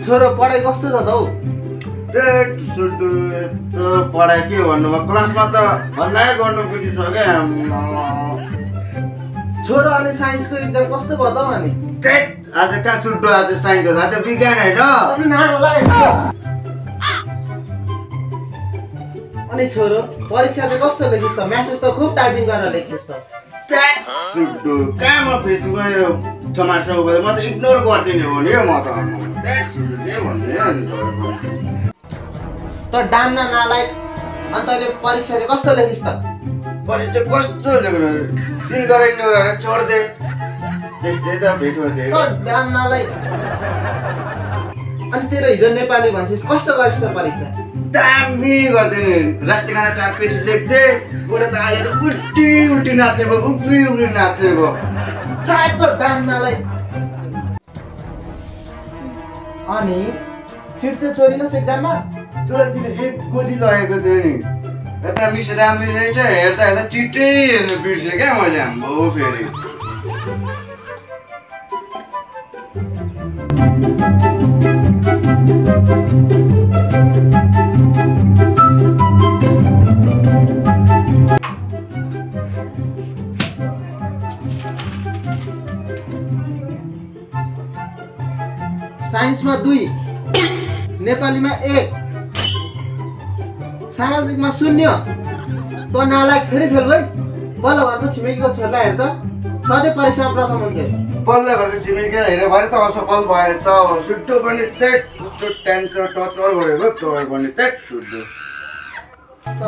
छोरो पढाइ कस्तो छ त हौ? पेट सुड्डु यस्तो पढाइ के भन्नु म क्लासमा त भन्दै गर्नु बिर्सिसके छोरो अनि साइन्सको एक्जाम कस्तो भयो त अनि? पेट आज कहाँ सुड्डु आज साइन्स हो आज विज्ञान हैन अनि नाला अनि छोरो परीक्षा चाहिँ कस्तो लेखिस् त? म्यासेज त खुब टाइपिङ गरेर लेखिस् त। पेट सुड्डु कहाँ म फेसबुकमा यो समाचार भयो म त इग्नोर गर्दिने हो नि म त पेट सुड्डु के भन्ने अनि त डाम्ना नालायक अनि तैले परीक्षा चाहिँ कस्तो लेखिस् त? परीक्षा कस्तो लेख्नु सिन गरेर इग्नोर छोड्दे त्यस्तै त भेटमा थियो त डाम्नालाई अनि तेरो हिजो नेपाली भन्थिस् कस्तो गरिस् त परीक्षा? दामी गर्दैन राष्ट्रिय खाना 4 पेज लेख्दे उडे त आले त उल्टी उल्टी नाच्ने भयो उफ्री उफ्री नाच्ने भयो चाट त डाम्नालाई अनि चिट्टे छोरी न एक्जाममा छोरीले एक गोली लगेको थियो नि एउटा मिस राम्री रहेछ हेर्दा हेर्दा चिट्टै हेर्नु बिर्सेँ क्या मैले हाम्रो फेरि साइन्समा 2 नेपालीमा 1 सामाजिकमा 0 त नालायक फेरि फेल भइस् बल्ल घरको छिमेकीको छोरा हेर त सधैँ परीक्षामा प्रथम हुन्थ्यो बल्ल घरको छिमेकी हेरेर भरे त असफल भयो त सुड्डो पनि त्यस टेन्सन टचर गरेको तपाईँ पनि त्यस सुड्डो त